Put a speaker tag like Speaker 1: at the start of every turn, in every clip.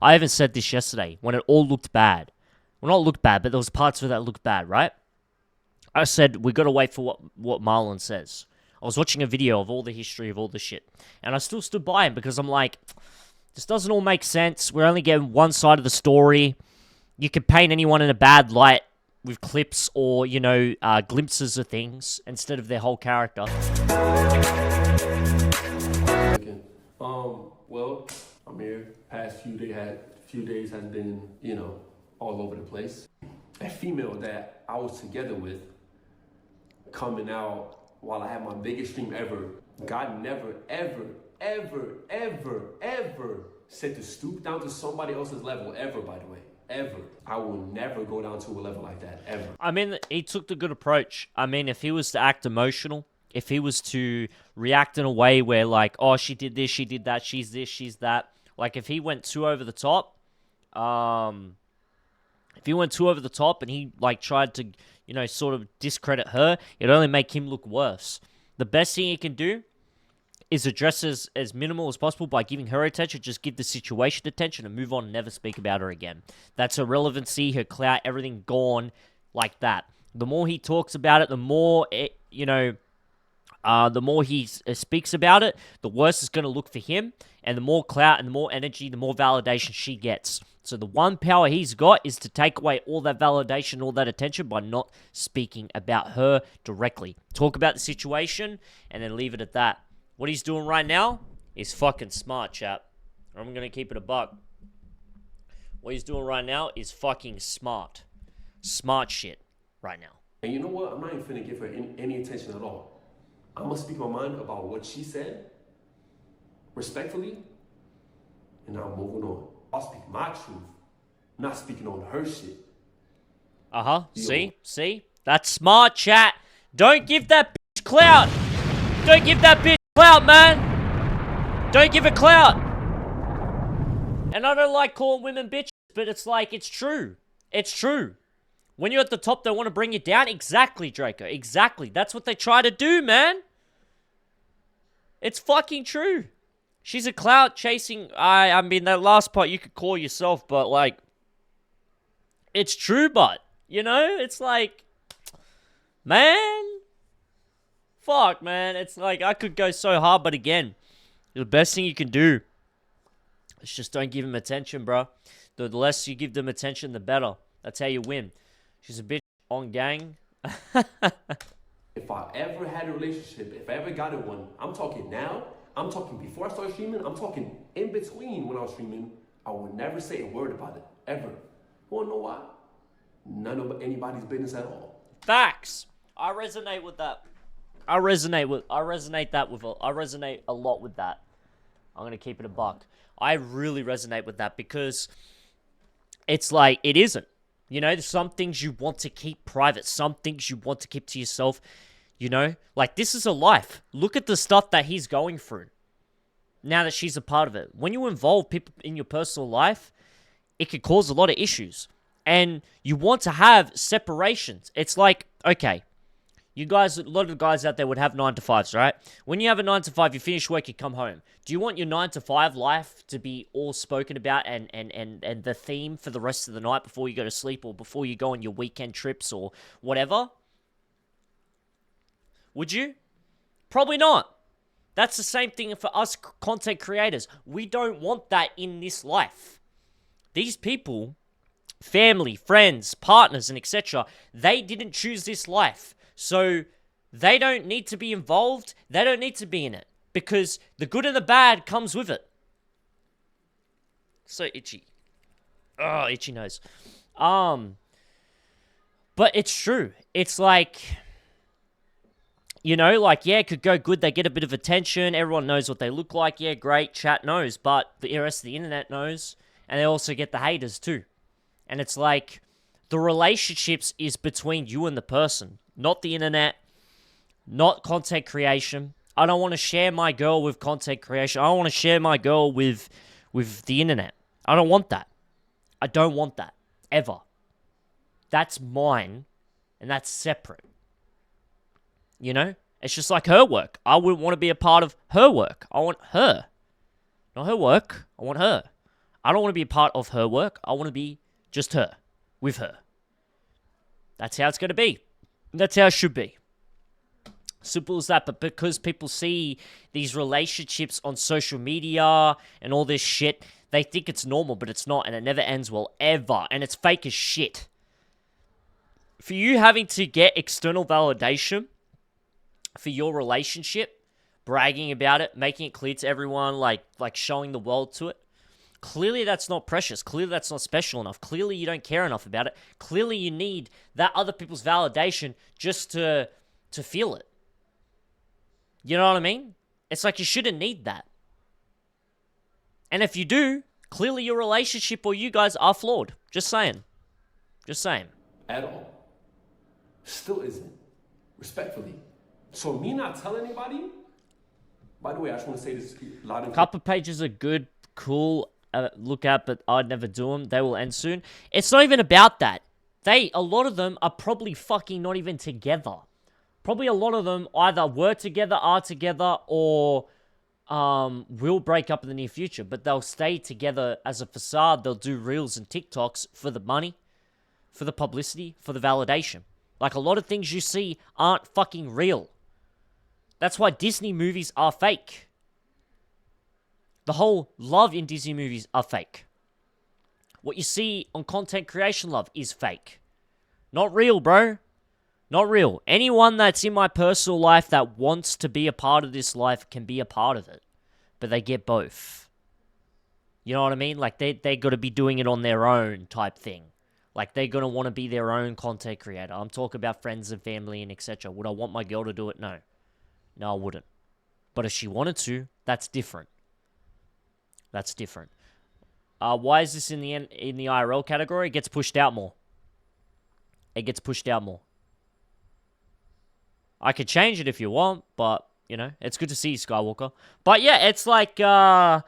Speaker 1: I even said this yesterday when it all looked bad. Well, not looked bad, but there was parts of it that looked bad, right? I said, we got to wait for what Marlon says. I was watching a video of all the history of all the shit. And I still stood by him because I'm like, this doesn't all make sense. We're only getting one side of the story. You can paint anyone in a bad light with clips or, glimpses of things instead of their whole character.
Speaker 2: Well, I'm here. Past few days has been, all over the place. A female that I was together with coming out while I had my biggest stream ever. God never, ever, ever, ever, ever said to stoop down to somebody else's level, ever, by the way. Ever. I will never go down to a level like that, ever.
Speaker 1: I mean, he took the good approach. I mean, if he was to act emotional, if he was to react in a way where, like, oh, she did this, she did that, she's this, she's that. Like, if he went too over the top, and he, like, tried to, sort of discredit her, it'd only make him look worse. The best thing he can do is address as minimal as possible by giving her attention, just give the situation attention and move on and never speak about her again. That's her relevancy, her clout, everything gone like that. The more he talks about it, the more, the more he speaks about it, the worse it's going to look for him. And the more clout and the more energy, the more validation she gets. So the one power he's got is to take away all that validation, all that attention by not speaking about her directly. Talk about the situation and then leave it at that. What he's doing right now is fucking smart, chap. I'm going to keep it a buck. What he's doing right now is fucking smart. Smart shit right now.
Speaker 2: And you know what? I'm not even finna give her any attention at all. I'm gonna speak my mind about what she said, respectfully, and I'm moving on. I'll speak my truth, not speaking on her shit.
Speaker 1: See? That's smart, chat. Don't give that bitch clout. Don't give that bitch clout, man. Don't give her clout. And I don't like calling women bitches, but it's like, it's true. It's true. When you're at the top, they want to bring you down. Exactly, Draco. Exactly. That's what they try to do, man. It's fucking true. She's a clout chasing. I mean, that last part you could call yourself, but like, it's true, but, it's like, man. Fuck, man. It's like, I could go so hard, but again, the best thing you can do is just don't give them attention, bro. The less you give them attention, the better. That's how you win. She's a bitch on gang.
Speaker 2: If I ever had a relationship, if I ever got in one, I'm talking now, I'm talking before I started streaming, I'm talking in between when I was streaming, I would never say a word about it, ever. You wanna know why? None of anybody's business at all.
Speaker 1: Facts. I resonate with that. I resonate a lot with that. I'm gonna keep it a buck. I really resonate with that because it's like, it isn't. There's some things you want to keep private. Some things you want to keep to yourself. Like, this is a life. Look at the stuff that he's going through now that she's a part of it. When you involve people in your personal life, it could cause a lot of issues. And you want to have separations. It's like, okay, you guys, a lot of guys out there would have 9-to-5s, right? When you have a 9-to-5, you finish work, you come home. Do you want your 9-to-5 life to be all spoken about and the theme for the rest of the night before you go to sleep or before you go on your weekend trips or whatever? Would you? Probably not. That's the same thing for us content creators. We don't want that in this life. These people, family, friends, partners, and etc., they didn't choose this life. So they don't need to be involved. They don't need to be in it because the good and the bad comes with it. So itchy. Oh, itchy nose. But it's true. It's like, yeah, it could go good. They get a bit of attention. Everyone knows what they look like. Yeah, great. Chat knows. But the rest of the internet knows. And they also get the haters too. And it's like, the relationships is between you and the person. Not the internet, not content creation. I don't want to share my girl with content creation. I don't want to share my girl with the internet. I don't want that. I don't want that. Ever. That's mine, and that's separate. It's just like her work. I wouldn't want to be a part of her work. I want her. Not her work. I want her. I don't want to be a part of her work. I want to be just her, with her. That's how it's going to be. That's how it should be. Simple as that. But because people see these relationships on social media and all this shit, they think it's normal, but it's not, and it never ends well, ever. And it's fake as shit. For you having to get external validation for your relationship, bragging about it, making it clear to everyone, like showing the world to it, clearly that's not precious. Clearly that's not special enough. Clearly you don't care enough about it. Clearly you need that other people's validation just to feel it. You know what I mean? It's like you shouldn't need that. And if you do, clearly your relationship or you guys are flawed. Just saying. Just saying.
Speaker 2: At all. Still isn't. Respectfully. So me not telling anybody, by the way, I just want to say this loud and clear.
Speaker 1: Couple pages are good, cool, look at, but I'd never do them. They will end soon. It's not even about that. A lot of them are probably fucking not even together. Probably a lot of them either were together, are together, or will break up in the near future. But they'll stay together as a facade. They'll do reels and TikToks for the money, for the publicity, for the validation. Like a lot of things you see aren't fucking real. That's why Disney movies are fake. The whole love in Disney movies are fake. What you see on content creation love is fake. Not real, bro. Not real. Anyone that's in my personal life that wants to be a part of this life can be a part of it. But they get both. You know what I mean? Like, they got to be doing it on their own type thing. Like, they're going to want to be their own content creator. I'm talking about friends and family and etc. Would I want my girl to do it? No. No, I wouldn't. But if she wanted to, that's different. That's different. Why is this in the IRL category? It gets pushed out more. It gets pushed out more. I could change it if you want, but, you know, it's good to see you, Skywalker. But, yeah, it's like, yeah,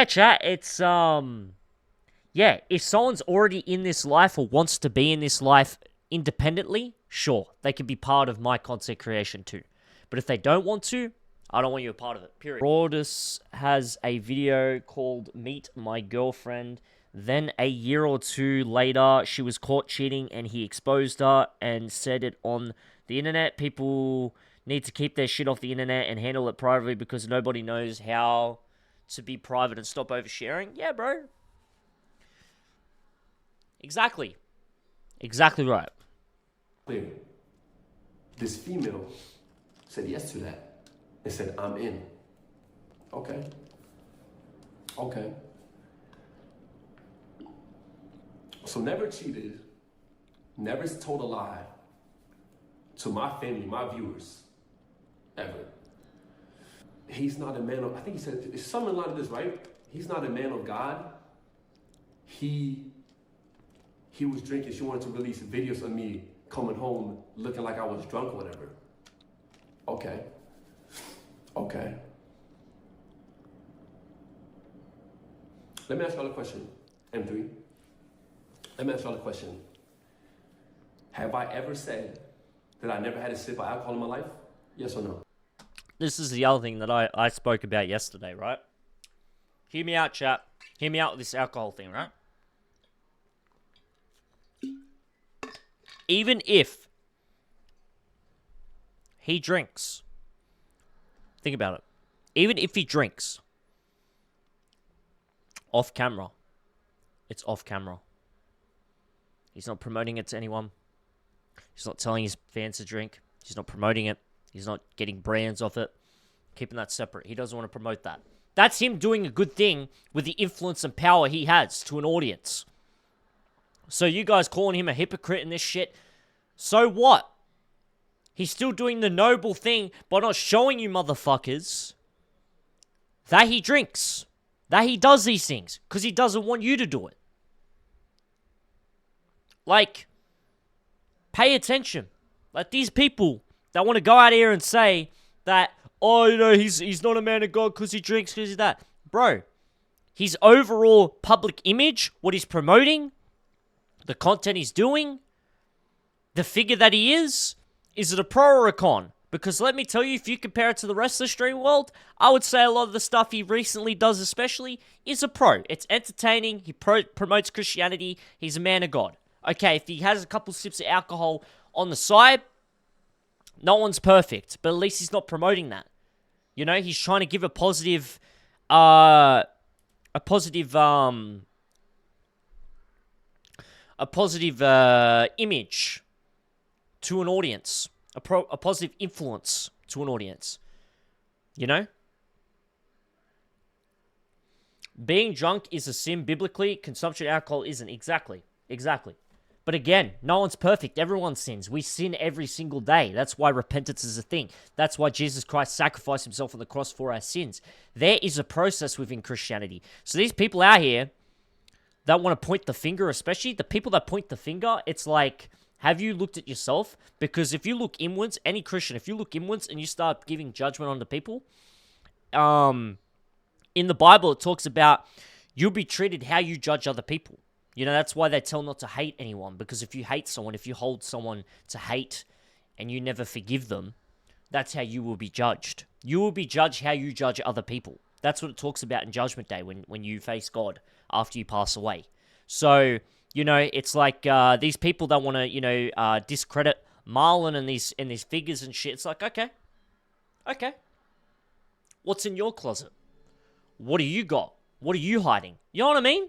Speaker 1: chat, it's, yeah, if someone's already in this life or wants to be in this life independently, sure, they can be part of my content creation too. But if they don't want to, I don't want you a part of it, period. Broadus has a video called Meet My Girlfriend. Then a year or two later, she was caught cheating and he exposed her and said it on the internet. People need to keep their shit off the internet and handle it privately because nobody knows how to be private and stop oversharing. Yeah, bro. Exactly. Exactly right.
Speaker 2: This female said yes to that and said, I'm in. Okay. Okay. So never cheated, never told a lie to my family, my viewers, ever. He's not a man of, I think he said, it's something like this, right? He's not a man of God. He was drinking. She wanted to release videos of me coming home looking like I was drunk or whatever. Okay. Okay. Let me ask y'all a question, M3. Let me ask y'all a question. Have I ever said that I never had a sip of alcohol in my life? Yes or no?
Speaker 1: This is the other thing that I spoke about yesterday, right? Hear me out, chat. Hear me out with this alcohol thing, right? Even if he drinks, think about it. Even if he drinks off camera, it's off camera. He's not promoting it to anyone. He's not telling his fans to drink. He's not promoting it. He's not getting brands off it. Keeping that separate. He doesn't want to promote that. That's him doing a good thing with the influence and power he has to an audience. So you guys calling him a hypocrite and this shit, so what? He's still doing the noble thing by not showing you motherfuckers that he drinks, that he does these things, because he doesn't want you to do it. Like, pay attention. Like, these people that want to go out here and say that, oh, you know, he's not a man of God because he drinks, because he's that. Bro, his overall public image, what he's promoting, the content he's doing, the figure that he is it a pro or a con? Because let me tell you, if you compare it to the rest of the stream world, I would say a lot of the stuff he recently does especially is a pro. It's entertaining. He promotes Christianity. He's a man of God. Okay, if he has a couple sips of alcohol on the side, no one's perfect. But at least he's not promoting that. You know, he's trying to give a positive image to an audience, a positive influence to an audience. You know? Being drunk is a sin biblically. Consumption of alcohol isn't. Exactly. But again, no one's perfect. Everyone sins. We sin every single day. That's why repentance is a thing. That's why Jesus Christ sacrificed himself on the cross for our sins. There is a process within Christianity. So these people out here that want to point the finger, especially the people that point the finger, it's like, have you looked at yourself? Because if you look inwards, any Christian, if you look inwards and you start giving judgment on the people, in the Bible, it talks about you'll be treated how you judge other people. You know, that's why they tell not to hate anyone. Because if you hate someone, if you hold someone to hate and you never forgive them, that's how you will be judged. You will be judged how you judge other people. That's what it talks about in Judgment Day when you face God after you pass away. So, you know, it's like these people that want to, you know, discredit Marlon and these figures and shit. It's like, okay. What's in your closet? What do you got? What are you hiding? You know what I mean?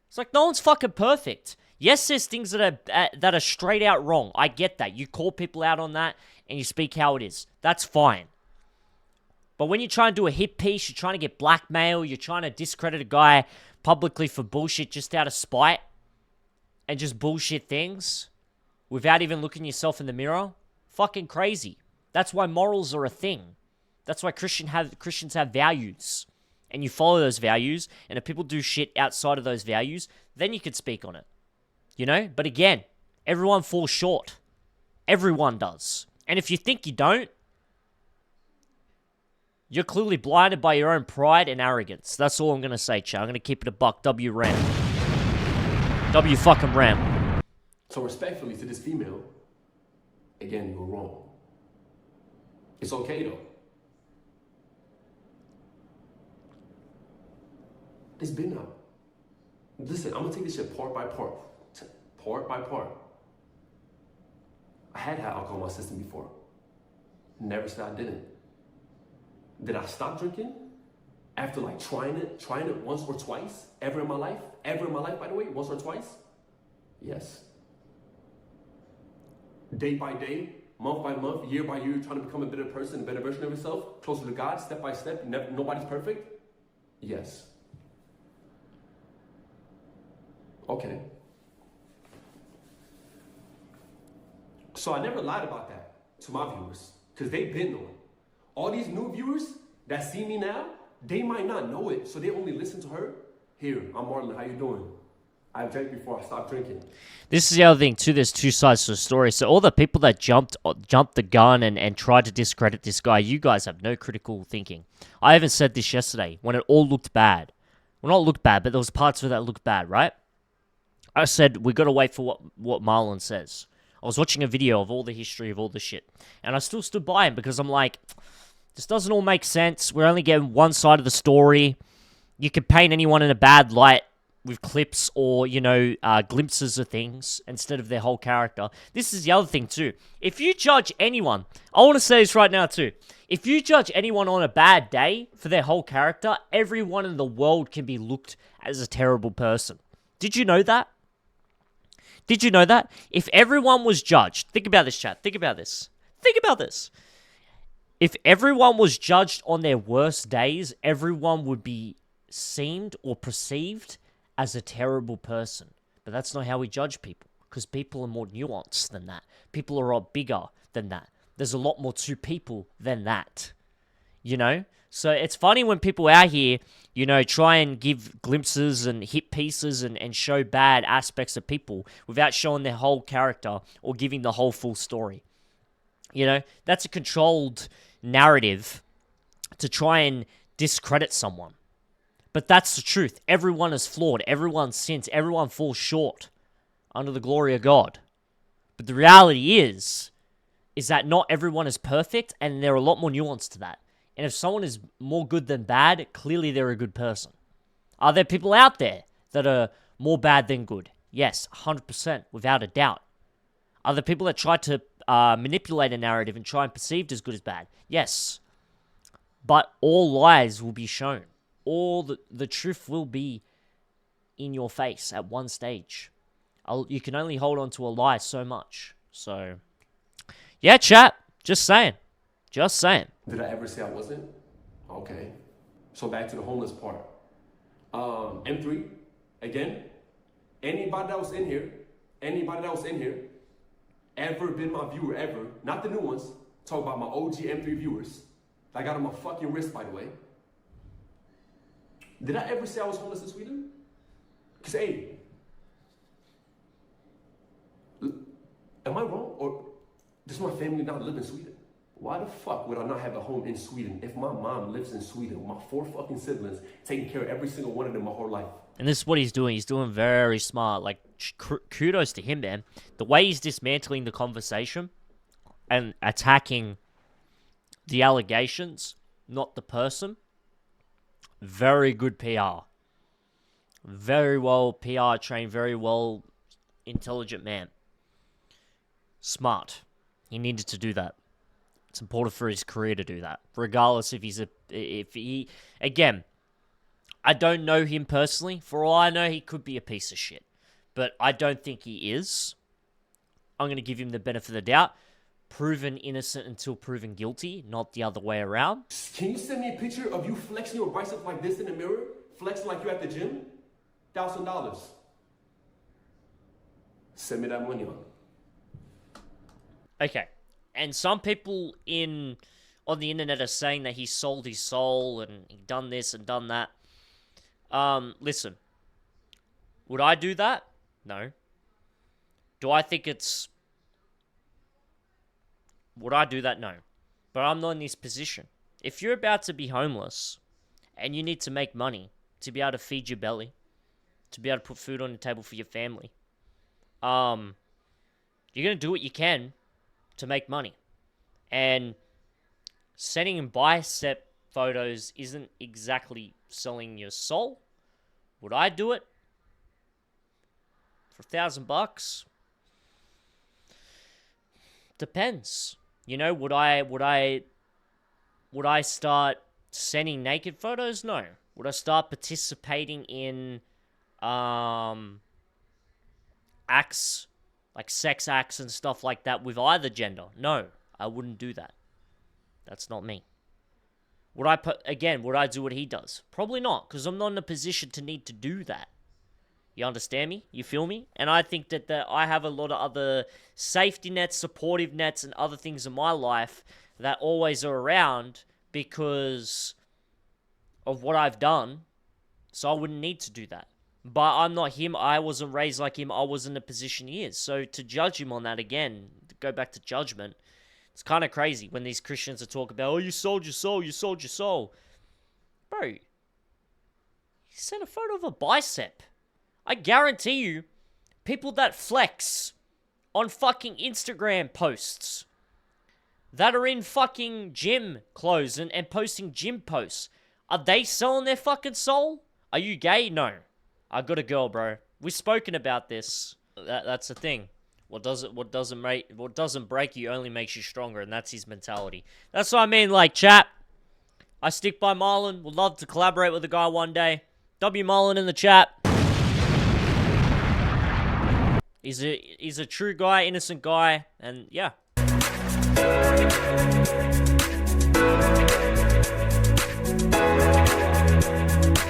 Speaker 1: It's like, no one's fucking perfect. Yes, there's things that are straight out wrong. I get that. You call people out on that and you speak how it is. That's fine. But when you try and do a hit piece, you're trying to get blackmail, you're trying to discredit a guy publicly for bullshit just out of spite and just bullshit things without even looking yourself in the mirror, fucking crazy. That's why morals are a thing. That's why Christians have values. And you follow those values, and if people do shit outside of those values, then you could speak on it. You know? But again, everyone falls short. Everyone does. And if you think you don't, you're clearly blinded by your own pride and arrogance. That's all I'm going to say, chat. I'm going to keep it a buck. W Ram. W fucking Ram.
Speaker 2: So respectfully to this female, again, you're wrong. It's okay, though. It's been out. Listen, I'm gonna take this shit part by part. Part by part. I had alcohol in my system before. Never said I didn't. Did I stop drinking after like trying it once or twice ever in my life? Ever in my life, by the way, once or twice? Yes. Day by day, month by month, year by year, trying to become a better person, a better version of yourself, closer to God, step by step. Nobody's perfect. Yes. Okay. So I never lied about that to my viewers, because they've been knowing. All these new viewers that see me now, they might not know it, so they only listen to her. Here, I'm Marlon, how you doing? I drank before I stopped drinking.
Speaker 1: This is the other thing too, there's two sides to the story. So all the people that jumped the gun and tried to discredit this guy, you guys have no critical thinking. I even said this yesterday, when it all looked bad. Well, not looked bad, but there was parts of it that looked bad, right? I said, we got to wait for what Marlon says. I was watching a video of all the history of all the shit. And I still stood by him because I'm like, this doesn't all make sense. We're only getting one side of the story. You can paint anyone in a bad light with clips or, you know, glimpses of things instead of their whole character. This is the other thing too. If you judge anyone, I want to say this right now too. If you judge anyone on a bad day for their whole character, everyone in the world can be looked as a terrible person. Did you know that? Did you know that? If everyone was judged, think about this, chat. Think about this. Think about this. If everyone was judged on their worst days, everyone would be seen or perceived as a terrible person. But that's not how we judge people, because people are more nuanced than that. People are a lot bigger than that. There's a lot more to people than that. You know? So it's funny when people out here, you know, try and give glimpses and hit pieces and show bad aspects of people without showing their whole character or giving the whole full story. You know, that's a controlled narrative to try and discredit someone. But that's the truth. Everyone is flawed. Everyone sins. Everyone falls short under the glory of God. But the reality is is that not everyone is perfect, and there are a lot more nuance to that. And if someone is more good than bad, clearly they're a good person. Are there people out there that are more bad than good? Yes, 100%, without a doubt. Are there people that try to manipulate a narrative and try and perceived as good as bad? Yes. But all lies will be shown. All the truth will be in your face at one stage. You can only hold on to a lie so much. So, yeah, chat. Just saying. Just saying.
Speaker 2: Did I ever say I wasn't? Okay. So back to the homeless part. M3, again, anybody that was in here, ever been my viewer ever, not the new ones, talk about my OG M3 viewers. I got on my fucking wrist, by the way. Did I ever say I was homeless in Sweden? Because, hey, am I wrong? Or does my family not live in Sweden? Why the fuck would I not have a home in Sweden if my mom lives in Sweden with my 4 fucking siblings, taking care of every single one of them my whole life?
Speaker 1: And this is what he's doing. He's doing very smart. Like, kudos to him, man. The way he's dismantling the conversation and attacking the allegations, not the person. Very good PR. Very well PR trained, very well intelligent man. Smart. He needed to do that. It's important for his career to do that. Regardless if he again, I don't know him personally. For all I know, he could be a piece of shit. But I don't think he is. I'm going to give him the benefit of the doubt. Proven innocent until proven guilty, not the other way around.
Speaker 2: Can you send me a picture of you flexing your bicep like this in the mirror? Flexing like you're at the gym? $1,000. Send me that money on.
Speaker 1: Okay. And some people on the internet are saying that he sold his soul and he done this and done that. Listen. Would I do that? No. Do I think it's... Would I do that? No. But I'm not in this position. If you're about to be homeless and you need to make money to be able to feed your belly, to be able to put food on the table for your family, you're going to do what you can to make money. And sending in bicep photos isn't exactly selling your soul. Would I do it? For $1,000? Depends. You know, would I start sending naked photos? No. Would I start participating in acts, like sex acts and stuff like that with either gender? No, I wouldn't do that. That's not me. Would I do what he does? Probably not, because I'm not in a position to need to do that. You understand me? You feel me? And I think that I have a lot of other safety nets, supportive nets, and other things in my life that always are around because of what I've done. So I wouldn't need to do that. But I'm not him. I wasn't raised like him. I wasn't in the position he is. So to judge him on that again, to go back to judgment, it's kind of crazy when these Christians are talking about, oh, you sold your soul, you sold your soul. Bro, he sent a photo of a bicep. I guarantee you, people that flex on fucking Instagram posts, that are in fucking gym clothes and posting gym posts, are they selling their fucking soul? Are you gay? No. I got a girl, bro. We've spoken about this. That's the thing. What doesn't break you only makes you stronger, and that's his mentality. That's what I mean, like, chat. I stick by Marlon. Would love to collaborate with the guy one day. W Marlon in the chat. He's a true guy, innocent guy, and yeah.